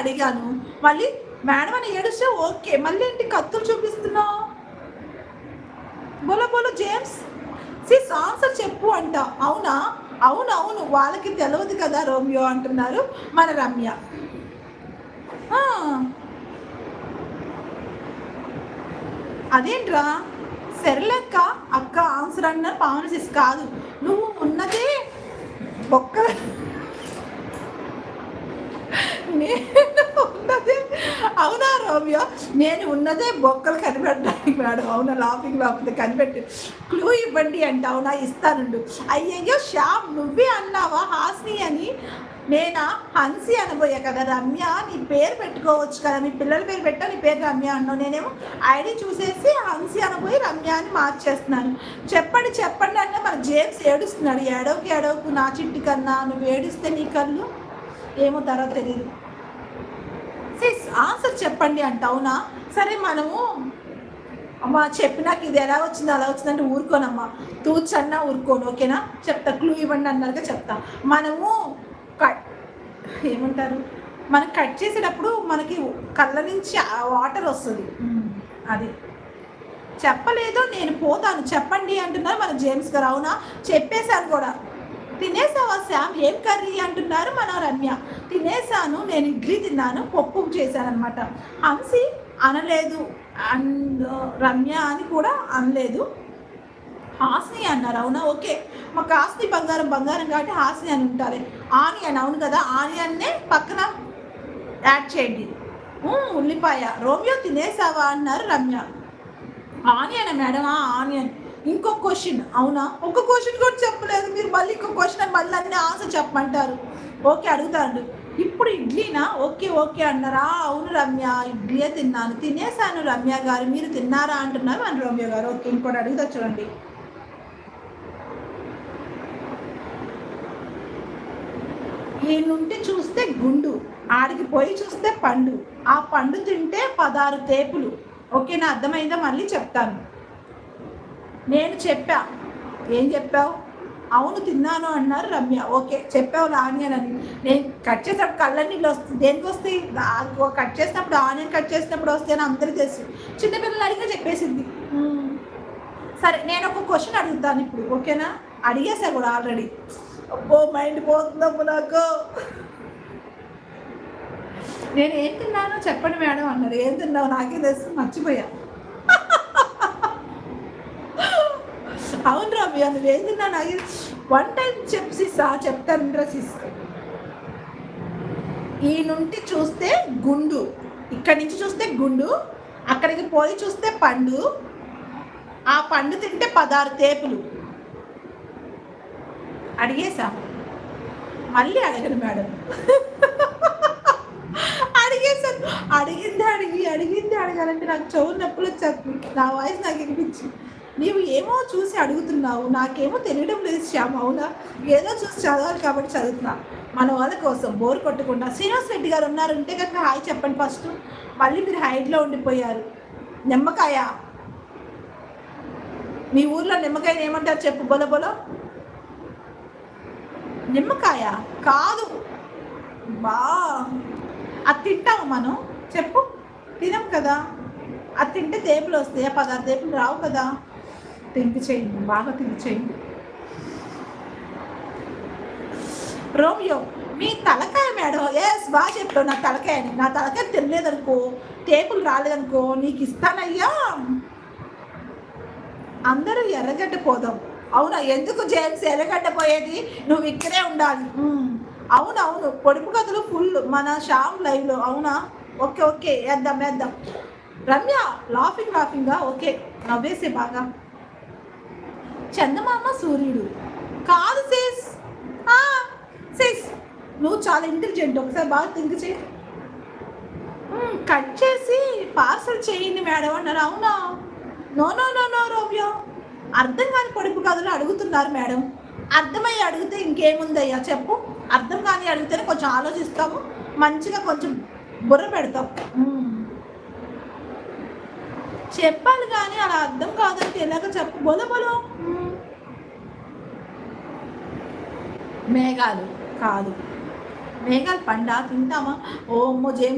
అడిగాను. మళ్ళీ మేడం అని ఏడుస్తే ఓకే, మళ్ళీ ఏంటి కత్తులు చూపిస్తున్నావు? బోలో బోలో జేమ్స్, సిస్ ఆన్సర్ చెప్పు అంట. అవునా? అవునవును, వాళ్ళకి తెలియదు కదా రోమియో అంటున్నారు మన రమ్య. అదేంట్రా సెర్లెక్క అక్క ఆన్సర్ అన్నారు. పావని సిస్ కాదు, నువ్వు ఉన్నదే బొక్క, నేను ఉన్నదే, అవునా రోమియో, నేను ఉన్నదే బొక్కలు కనిపెట్టడానికి మేడం. అవునా, లాఫింగ్ లాఫింగ్ కనిపెట్టి క్లూ ఇవ్వండి అంటే అవునా ఇస్తానుండు. అయ్యయ్యో శ్యామ్, నువ్వే అన్నావా హాస్ని అని? నేనా హన్సి అనబోయా కదా. రమ్య నీ పేరు పెట్టుకోవచ్చు కదా, మీ పిల్లల పేరు పెట్టా, నీ పేరు రమ్య అన్నావు. నేనేమో ఐడి చూసేసి హన్సి అనబోయి రమ్య అని మార్చేస్తున్నాను. చెప్పండి చెప్పండి అంటే మన జేమ్స్ ఏడుస్తున్నాడు. ఏడవకు నా చిట్టి కన్నా, నువ్వు ఏడిస్తే నీ కళ్ళు ఏమో తర్వాత తెలియదు. సిస్ ఆన్సర్ చెప్పండి అంట. అవునా సరే, మనము అమ్మా చెప్పినాక ఇది ఎలా వచ్చింది అలా వచ్చిందంటే ఊరుకోనమ్మా, తూచన్నా ఊరుకోను, ఓకేనా? చెప్తా, క్లూ ఇవ్వండి అన్నారుగా చెప్తా. మనము కట్ ఏమంటారు, మనం కట్ చేసేటప్పుడు మనకి కళ్ళ నుంచి వాటర్ వస్తుంది, అది చెప్పలేదు. నేను పోతాను చెప్పండి అంటున్నారు మన జేమ్స్ గారు. అవునా, చెప్పేశాను కూడా. తినేసావా శ్యామ్, ఏం కర్రీ అంటున్నారు మన రమ్య. తినేసాను, నేను ఇడ్లీ తిన్నాను, పప్పు చేశాను అనమాట. హంసి అనలేదు అండ్ రమ్య అని కూడా అనలేదు, హాస్ని అన్నారు. అవునా, ఓకే, మాకు హాస్ని బంగారం బంగారం కాబట్టి హాస్ని అని ఉంటారు. ఆనియన్, అవును కదా, ఆనియన్నే పక్కన యాడ్ చేయండి. ఉల్లిపాయ. రోమియో తినేసావా అన్నారు రమ్య. Onion madam, onion. ఇంకో క్వశ్చన్. అవునా, ఒక క్వశ్చన్ కూడా చెప్పలేదు మీరు, మళ్ళీ ఇంకో క్వశ్చన్ అని మళ్ళీ అన్ని ఆన్సర్ చెప్పమంటారు. ఓకే అడుగుతాను, ఇప్పుడు ఇడ్లీనా? ఓకే ఓకే అన్నారా? అవును రమ్య, ఇడ్లీయే తిన్నాను, తినేసాను రమ్య గారు, మీరు తిన్నారా అంటున్నారు మన రోమియో గారు. ఓకే, ఇంకోటి అడుగుతా చూడండి. ఈ నుండి చూస్తే గుండు, ఆడికి పోయి చూస్తే పండు, ఆ పండు తింటే 16 తేపులు. ఓకేనా, అర్థమైందా? మళ్ళీ చెప్తాను. నేను చెప్పా. ఏం చెప్పావు? అవును తిన్నాను అన్నారు రమ్య. ఓకే చెప్పావు ఆనియన్ అని. నేను కట్ చేసినప్పుడు కళ్ళ నీళ్ళు వస్తుంది, దేనికి వస్తాయి? కట్ చేసినప్పుడు ఆనియన్ కట్ చేసినప్పుడు వస్తాయి అని అందరికీ తెలుసు, చిన్నపిల్లలు అడిగినా చెప్పేసింది. సరే, నేను ఒక క్వశ్చన్ అడుగుతాను ఇప్పుడు, ఓకేనా? అడిగేసా కూడా ఆల్రెడీ. అబ్బో మైండ్ పోతుందమ్మ నాకు. నేను ఏం తిన్నానో చెప్పండి మేడం అన్నారు. ఏం తిన్నావు? నాకే తెలుసు, మర్చిపోయా. అవును రమ్య, నువ్వేం తిన్నావు నాకు వన్ టైం చెప్పిస్తా, చెప్తాను డ్రెస్సెస్. ఈ నుండి చూస్తే గుండు, ఇక్కడి నుంచి చూస్తే గుండు, అక్కడికి పోయి చూస్తే పండు, ఆ పండు తింటే 16 తేపులు. అడిగేసా, మళ్ళీ అడగను మేడం. అడిగేసాను, అడిగింది అడగాలంటే నాకు చెవులు నొప్పులు వచ్చేస్తుంది, నా వాయిస్ నాకు వినిపించింది. నీవు ఏమో చూసి అడుగుతున్నావు, నాకేమో తెలియడం లేదు శ్యామ్. అవునా, ఏదో చూసి చదవాలి కాబట్టి చదువుతున్నా మన వాళ్ళ కోసం, బోర్ కొట్టకుండా. శ్రీనివాస్ రెడ్డి గారు ఉన్నారంటే కనుక హాయ్ చెప్పండి ఫస్ట్. మళ్ళీ మీరు హైట్లో ఉండిపోయారు. నిమ్మకాయ, మీ ఊర్లో నిమ్మకాయని ఏమంటారు చెప్పు? బొల బొల. నిమ్మకాయ కాదు బా, అది తింటాము మనం, చెప్పు. తినం కదా, అది తింటే తేపులు వస్తాయి, 16 తేపులు రావు కదా. థింక్ చేయండి, బాగా థింక్ చేయండి. రోమియో, మీ తలకాయ మేడం. ఎస్, బాగా చెప్పావు, నా తలకాయని. నా తలకాయ తినలేదనుకో, తేపులు రాలేదనుకో, నీకు ఇస్తానయ్యా. అందరూ ఎర్రగడ్డ పోదాం. అవునా, ఎందుకు జేమ్స్ ఎర్రగడ్డ పోయేది? నువ్వు ఇక్కడే ఉండాలి. అవునవును, పొడుపు కథలు ఫుల్ మన శ్యామ్ లైవ్లో. అవునా, ఓకే ఓకే, వేద్దాం. రమ్య లాఫింగా. ఓకే, నవ్వేసే బాగా. చందమామ సూర్యుడు కాదు సిస్. సిస్ నువ్వు చాలా ఇంటెలిజెంట్, ఒకసారి బాగా థింక్ చేయి. కట్ చేసి పార్సల్ చేయండి మేడం అన్నారు. అవునా, నో రోమియో, అర్థం కాని పొడుపు కథలు అడుగుతున్నారు మేడం. అర్థమయ్యి అడిగితే ఇంకేముందయ్యా చెప్పు. అర్థం కాని అడిగితేనే కొంచెం ఆలోచిస్తాము, మంచిగా కొంచెం బుర్ర పెడతాం. చెప్పాలి కానీ అలా అర్థం కాదంటే ఎలాగ చెప్పు? బొలో. మేఘాలు కాదు, మేఘాలు పండా తింటామా? ఓ అమ్మో జేమ్స్